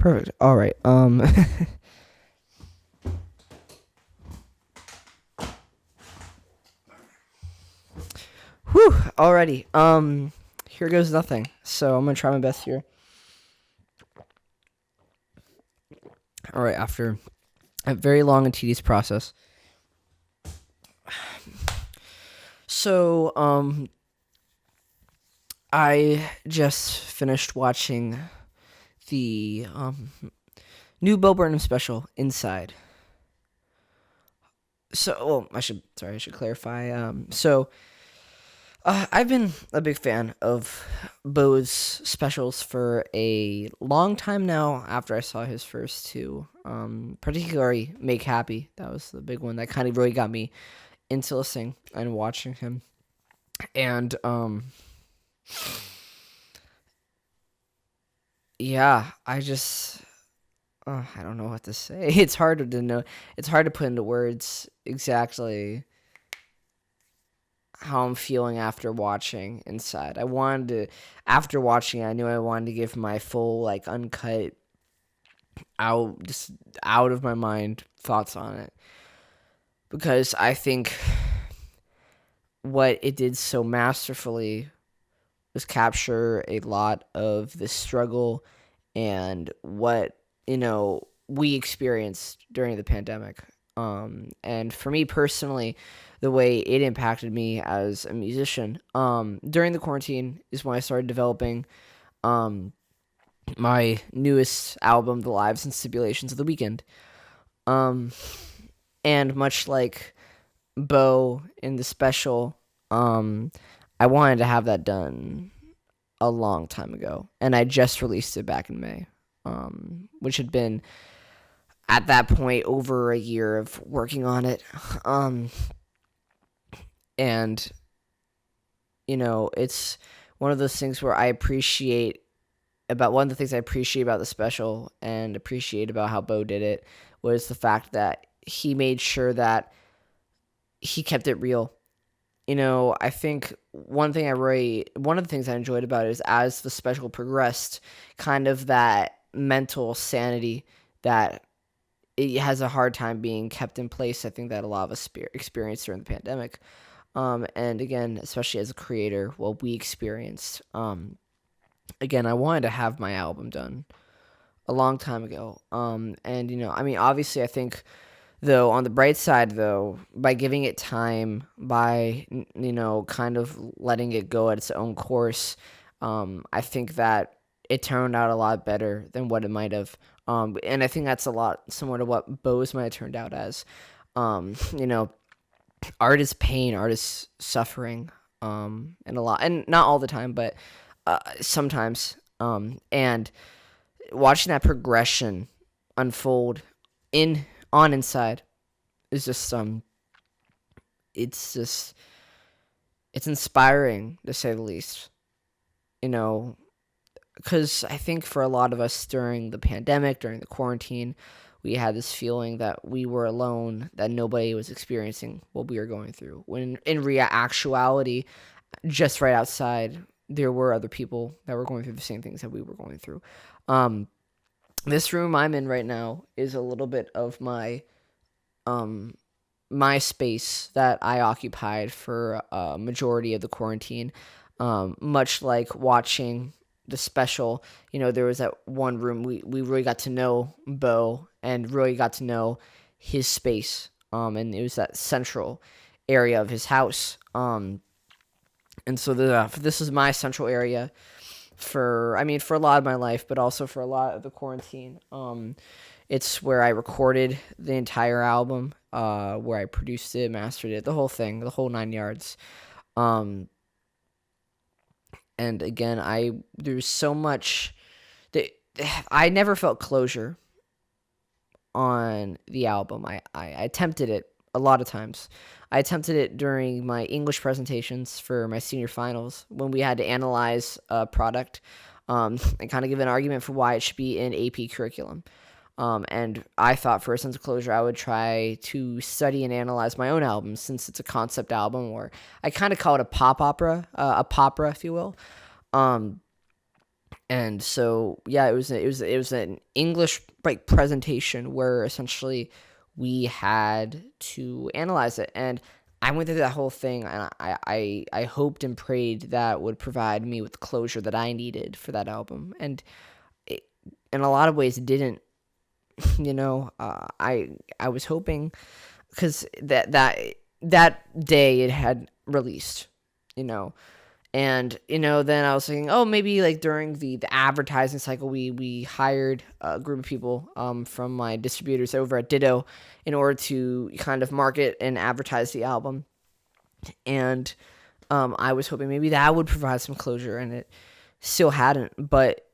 Perfect. All right. Whew. Alrighty. Here goes nothing. So I'm gonna try my best here. All right. After a very long and tedious process. So I just finished watching the new Burnham special, Inside. So, I should clarify. I've been a big fan of Bo's specials for a long time now. After I saw his first two, particularly "Make Happy," that was the big one that kind of really got me into listening and watching him. And yeah, I don't know what to say. It's hard to know. It's hard to put into words exactly how I'm feeling after watching Inside. After watching it, I knew I wanted to give my full, like, uncut, out of my mind thoughts on it. Because I think what it did so masterfully was capture a lot of the struggle and what, we experienced during the pandemic. And for me personally, the way it impacted me as a musician, during the quarantine is when I started developing, my newest album, The Lives and Stipulations of the Weekend. And much like Bo in the special, I wanted to have that done a long time ago, and I just released it back in May, which had been at that point over a year of working on it. And it's one of those things where one of the things I appreciate about the special and appreciate about how Bo did it was the fact that he made sure that he kept it real. I think one of the things I enjoyed about it is as the special progressed, kind of that mental sanity that it has a hard time being kept in place. I think that a lot of us experienced during the pandemic. And again, especially as a creator, what we experienced. Again, I wanted to have my album done a long time ago. And obviously I think, though, on the bright side, though, by giving it time, by, kind of letting it go at its own course, I think that it turned out a lot better than what it might have. And I think that's a lot similar to what Bo's might have turned out as. Art is pain, art is suffering, and not all the time, but sometimes. And watching that progression unfold on Inside is just it's inspiring, to say the least. Because I think for a lot of us during the pandemic, during the quarantine, we had this feeling that we were alone, that nobody was experiencing what we were going through. When in actuality, just right outside, there were other people that were going through the same things that we were going through. This room I'm in right now is a little bit of my space that I occupied for a majority of the quarantine. Much like watching the special, there was that one room we really got to know Bo and really got to know his space. And it was that central area of his house. And so this is my central area for a lot of my life, but also for a lot of the quarantine. It's where I recorded the entire album, where I produced it, mastered it, the whole thing, the whole 9 yards. And again, there's so much that I never felt closure on the album. I attempted it a lot of times. I attempted it during my English presentations for my senior finals when we had to analyze a product, and kind of give an argument for why it should be in AP curriculum. And I thought for a sense of closure, I would try to study and analyze my own album, since it's a concept album, or I kind of call it a pop opera, if you will. And so yeah, it was an English like presentation where essentially we had to analyze it, and I went through that whole thing, and I hoped and prayed that would provide me with the closure that I needed for that album, and it, in a lot of ways it didn't. I was hoping, because that day it had released, you know, and then I was thinking, oh, maybe like during the advertising cycle, we hired a group of people from my distributors over at Ditto in order to kind of market and advertise the album, and I was hoping maybe that would provide some closure, and it still hadn't. But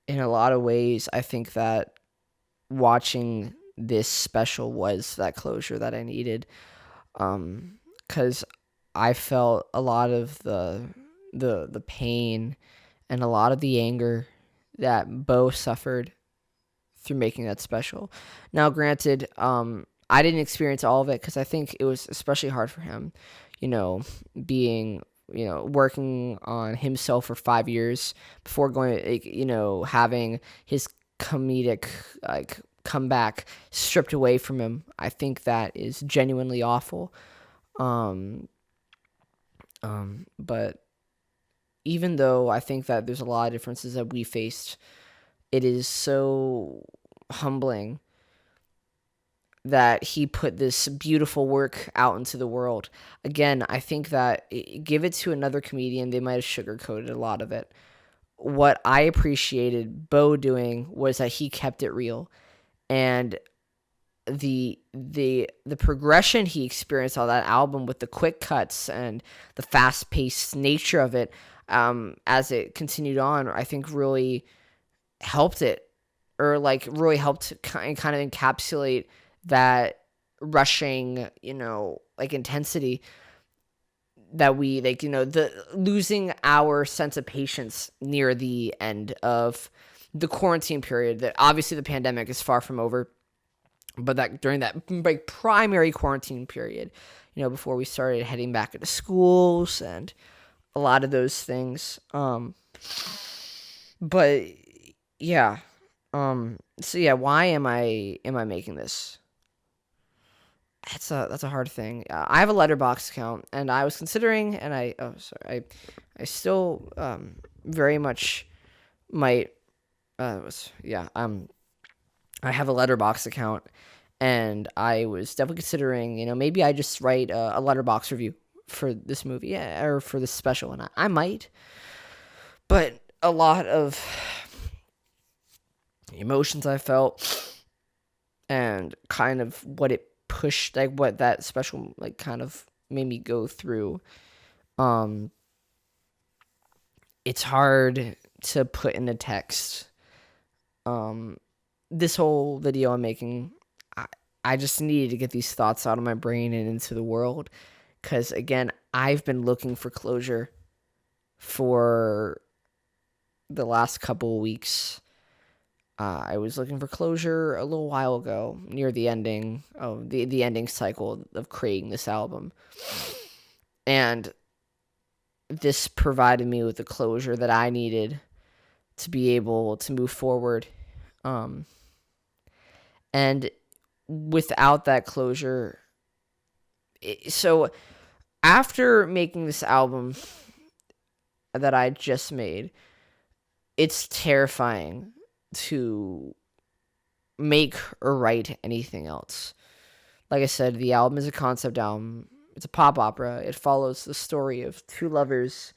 in a lot of ways, I think that watching this special was that closure that I needed, because I felt a lot of the pain and a lot of the anger that Bo suffered through making that special. Now, granted, I didn't experience all of it because I think it was especially hard for him, you know, being working on himself for 5 years before going, like, having his comedic like comeback stripped away from him. I think that is genuinely awful. Um, but even though I think that there's a lot of differences that we faced, it is so humbling that he put this beautiful work out into the world. Again, I think that give it to another comedian, they might have sugarcoated a lot of it. What I appreciated Bo doing was that he kept it real, and the progression he experienced on that album with the quick cuts and the fast paced nature of it, as it continued on, I think really helped it, or like really helped kind of encapsulate that rushing, like intensity that we like, the losing our sense of patience near the end of the quarantine period. That obviously the pandemic is far from over, but that during that like primary quarantine period, before we started heading back into schools and a lot of those things. But yeah. So yeah, why am I making this? That's a hard thing. I have a letterbox account, and I was considering, and I still very much might I have a letterbox account, and I was definitely considering, maybe I just write a letterbox review for this movie, yeah, or for this special, and I might, but a lot of emotions I felt and kind of what it pushed, like what that special like kind of made me go through, um it's hard to put into text. This whole video I'm making, I just needed to get these thoughts out of my brain and into the world, because again, I've been looking for closure for the last couple of weeks. I was looking for closure a little while ago, near the ending of the ending cycle of creating this album, and this provided me with the closure that I needed to be able to move forward. And without that closure, so after making this album that I just made, it's terrifying to make or write anything else. Like I said, the album is a concept album. It's a pop opera. It follows the story of two lovers,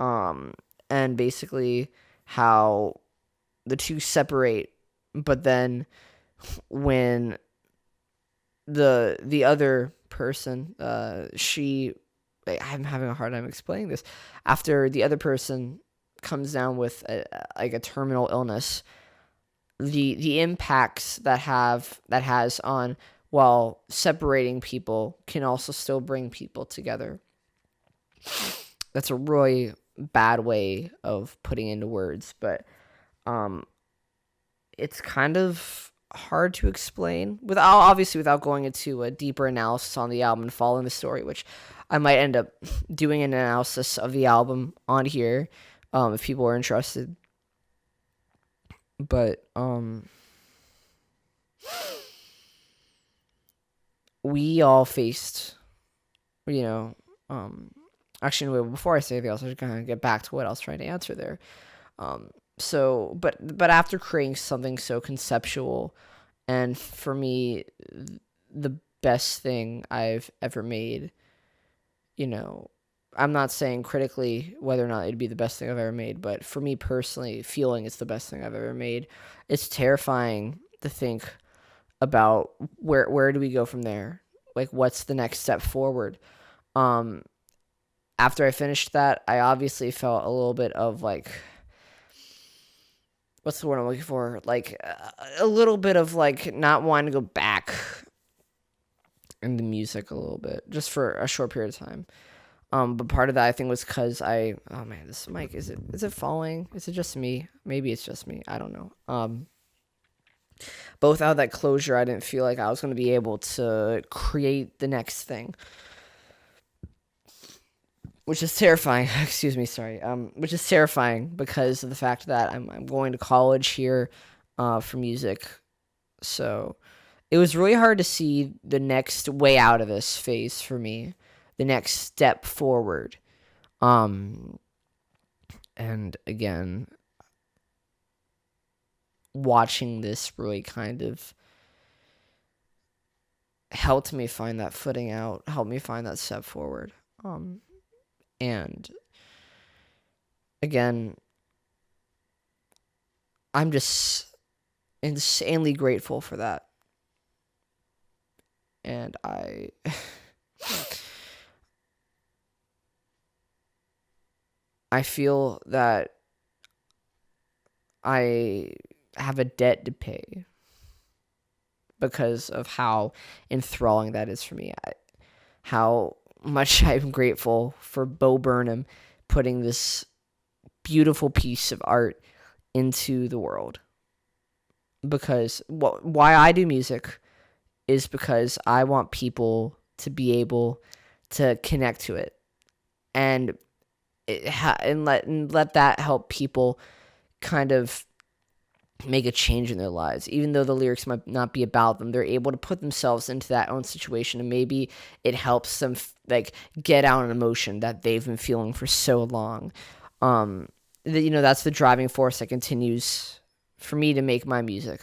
and basically how the two separate, but then when the other person, I'm having a hard time explaining this. After the other person comes down with a terminal illness, the impacts that has on, while separating people, can also still bring people together. That's a really bad way of putting into words, but it's kind of hard to explain without going into a deeper analysis on the album and following the story, which I might end up doing an analysis of the album on here, if people are interested. But we all faced, you know, actually, anyway, before I say anything else, I'm just gonna get back to what I was trying to answer there. But after creating something so conceptual, and for me, the best thing I've ever made, I'm not saying critically whether or not it'd be the best thing I've ever made, but for me personally, feeling it's the best thing I've ever made. It's terrifying to think about where do we go from there? Like, what's the next step forward? After I finished that, I obviously felt a little bit of like, what's the word I'm looking for? Like a little bit of like not wanting to go back in the music a little bit, just for a short period of time. But part of that I think was because oh man, this mic, is it falling? Is it just me? Maybe it's just me. I don't know. But without that closure, I didn't feel like I was going to be able to create the next thing, which is terrifying. Excuse me, sorry. Which is terrifying because of the fact that I'm going to college here, for music. So it was really hard to see the next way out of this phase for me, the next step forward. And again, watching this really kind of helped me find that footing out, helped me find that step forward. And again, I'm just insanely grateful for that. And I feel that I have a debt to pay because of how enthralling that is for me. How much I'm grateful for Burnham putting this beautiful piece of art into the world. Because why I do music is because I want people to be able to connect to it, and let that help people kind of make a change in their lives. Even though the lyrics might not be about them, they're able to put themselves into that own situation, and maybe it helps them get out an emotion that they've been feeling for so long. That's the driving force that continues for me to make my music.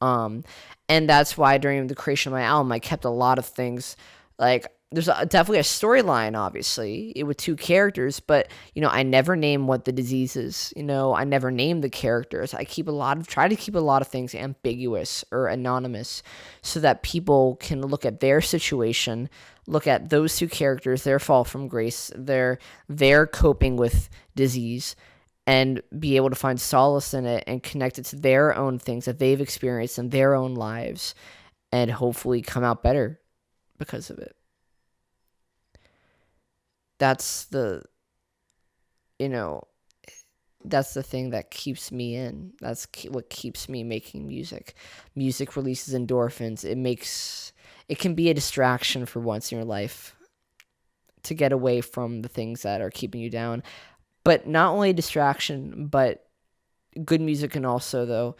And that's why during the creation of my album, I kept a lot of things. Like, there's definitely a storyline, obviously, with two characters, but, I never name what the disease is. I never name the characters. I try to keep a lot of things ambiguous or anonymous so that people can look at their situation, look at those two characters, their fall from grace, their coping with disease, and be able to find solace in it and connect it to their own things that they've experienced in their own lives, and hopefully come out better because of it. That's the thing that keeps me in. That's what keeps me making music. Music releases endorphins. It can be a distraction for once in your life to get away from the things that are keeping you down. But not only a distraction, but good music can also, though,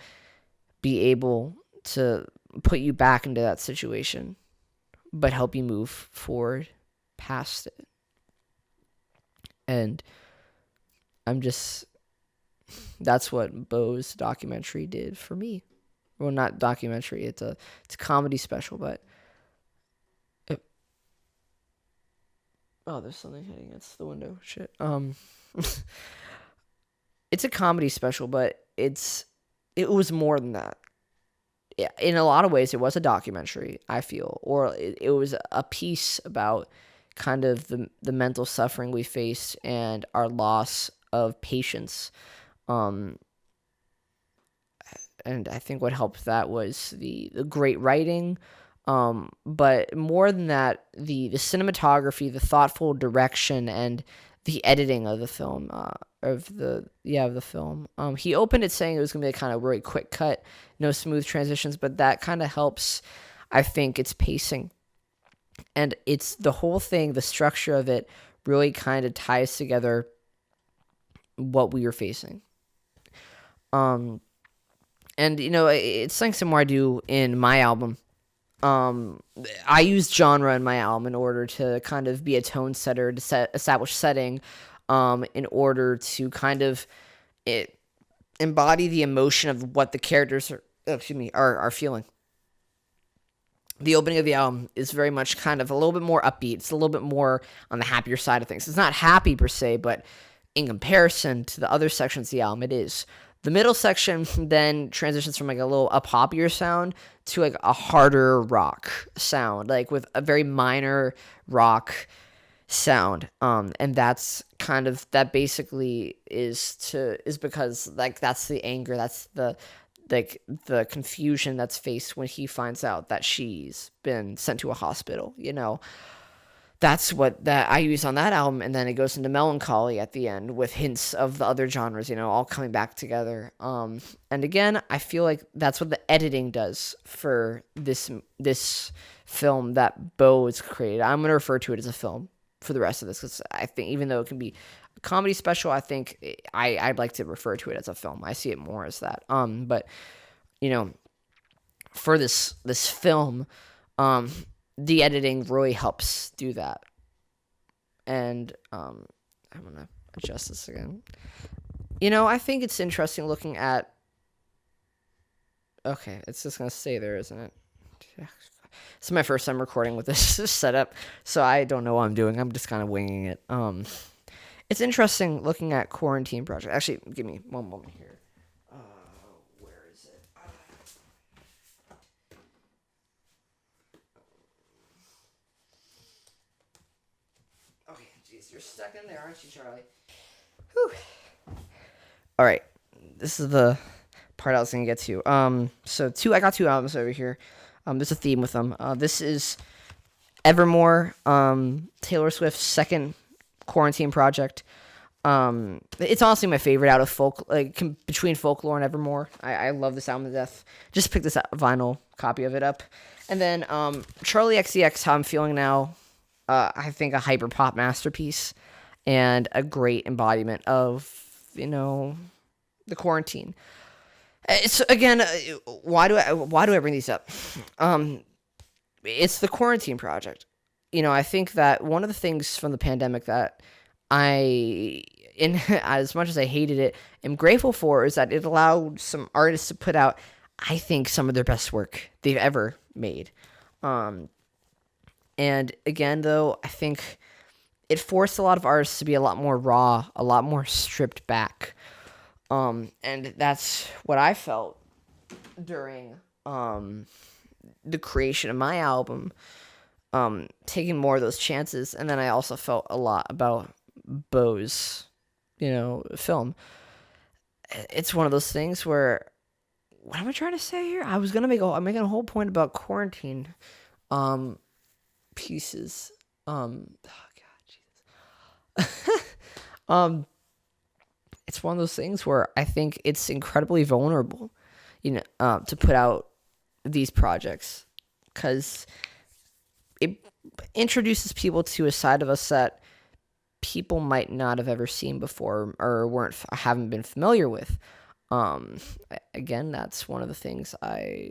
be able to put you back into that situation, but help you move forward past it. And that's what Bo's documentary did for me. Well, not documentary, it's a comedy special, but there's something hitting against the window. Shit. It's a comedy special, but it was more than that. Yeah, in a lot of ways, it was a documentary, I feel, or it was a piece about kind of the mental suffering we face and our loss of patience. And I think what helped that was the great writing, but more than that, the cinematography, the thoughtful direction, and the editing of the film, of the film. He opened it saying it was gonna be a kind of really quick cut, no smooth transitions, but that kind of helps. I think its pacing, and it's the whole thing, the structure of it really kind of ties together what we were facing. Um, and it's something similar I do in my album. Um, I use genre in my album in order to kind of be a tone setter, to establish setting, in order to kind of it, embody the emotion of what the characters are feeling. The opening of the album is very much kind of a little bit more upbeat. It's a little bit more on the happier side of things. It's not happy per se, but in comparison to the other sections of the album, it is. The middle section then transitions from like a little up hoppier sound to like a harder rock sound, like with a very minor rock sound. And that's kind of, that basically is because like that's the anger, that's the like the confusion that's faced when he finds out that she's been sent to a hospital. That's what that I use on that album, and then it goes into melancholy at the end with hints of the other genres, all coming back together. And again, I feel like that's what the editing does for this film that Bo has created. I'm gonna refer to it as a film for the rest of this, because I think even though it can be a comedy special, I think I'd like to refer to it as a film. I see it more as that. But for this film, the editing really helps do that. And I'm gonna adjust this again. I think it's interesting looking at. Okay, it's just gonna stay there, isn't it? This is my first time recording with this setup, so I don't know what I'm doing. I'm just kind of winging it. It's interesting looking at Quarantine Project. Actually, give me one moment here. Where is it? Okay, jeez, you're stuck in there, aren't you, Charlie? Whew. All right, this is the part I was gonna get to. I got two albums over here. There's a theme with them. This is Evermore, Taylor Swift's second quarantine project. It's honestly my favorite out of between Folklore and Evermore. I love this album to death. Just picked this vinyl copy of it up. And then Charlie XCX, How I'm Feeling Now. I think a hyper pop masterpiece and a great embodiment of the quarantine. It's again, why do I bring these up? It's the Quarantine Project. I think that one of the things from the pandemic that as much as I hated it, am grateful for is that it allowed some artists to put out, I think, some of their best work they've ever made. And again, though, I think it forced a lot of artists to be a lot more raw, a lot more stripped back. And that's what I felt during the creation of my album, taking more of those chances. And then I also felt a lot about Bo's, film. It's one of those things where, what am I trying to say here? I'm making a whole point about quarantine pieces. Oh God, Jesus. It's one of those things where I think it's incredibly vulnerable, to put out these projects, because it introduces people to a side of us that people might not have ever seen before or haven't been familiar with. Again, that's one of the things I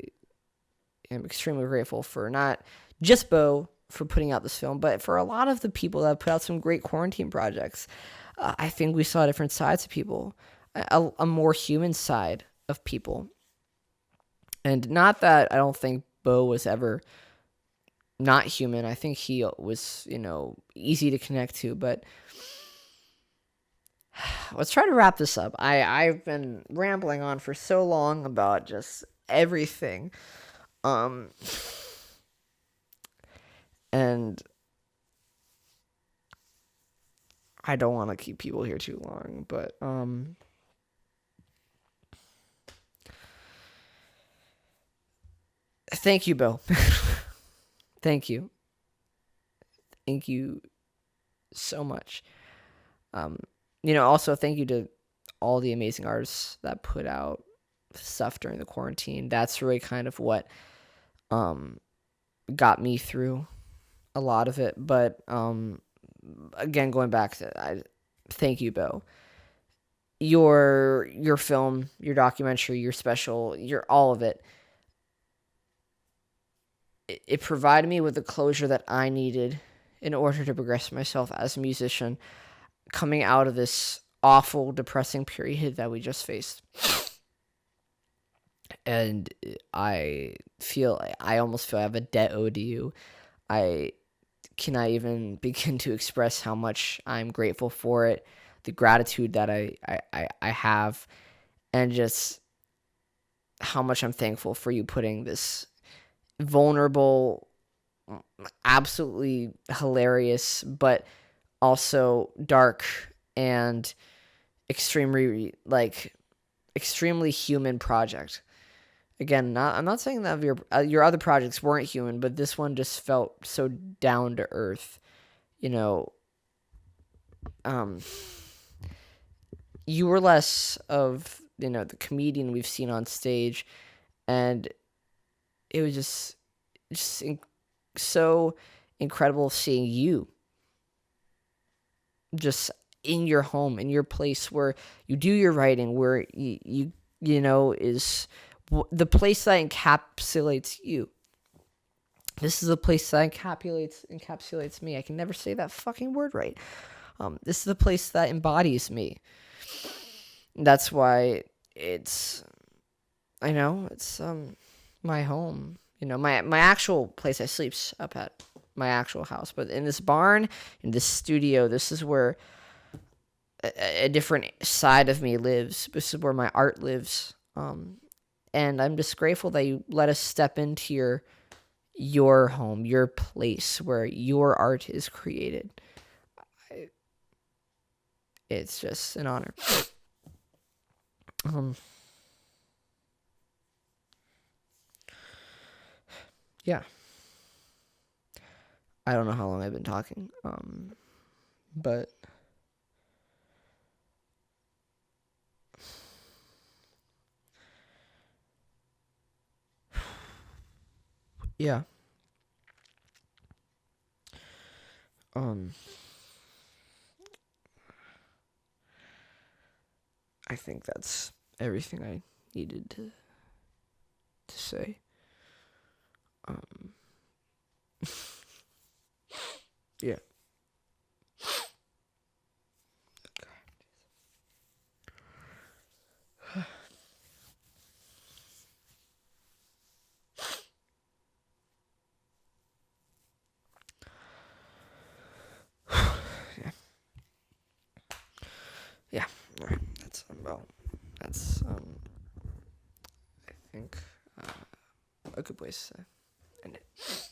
am extremely grateful for, not just Bo for putting out this film, but for a lot of the people that have put out some great quarantine projects. I think we saw different sides of people, a more human side of people. And not that I don't think Bo was ever not human. I think he was, easy to connect to. But let's try to wrap this up. I've been rambling on for so long about just everything. And I don't want to keep people here too long, but thank you, Bo. Thank you. Thank you so much. Also thank you to all the amazing artists that put out stuff during the quarantine. That's really kind of what got me through a lot of it. But again, going back to, thank you, Bo. Your film, your documentary, your special, your all of it. It provided me with the closure that I needed in order to progress myself as a musician coming out of this awful, depressing period that we just faced. And I almost feel I have a debt owed to you. I cannot even begin to express how much I'm grateful for it, the gratitude that I have, and just how much I'm thankful for you putting this vulnerable, absolutely hilarious, but also dark and extremely human project. Again, I'm not saying that your other projects weren't human, but this one just felt so down to earth. You were less of the comedian we've seen on stage, and it was so incredible seeing you just in your home, in your place where you do your writing, where is the place that encapsulates you. This is the place that encapsulates me. I can never say that fucking word right. This is the place that embodies me. That's why it's my home. My actual place I sleep's up at my actual house, but in this barn, in this studio, this is where a different side of me lives. This is where my art lives. And I'm just grateful that you let us step into your home, your place where your art is created. It's just an honor. Yeah. I don't know how long I've been talking. But yeah. I think that's everything I needed to say. Yeah. Yeah. All right. That's I think a good place to end it.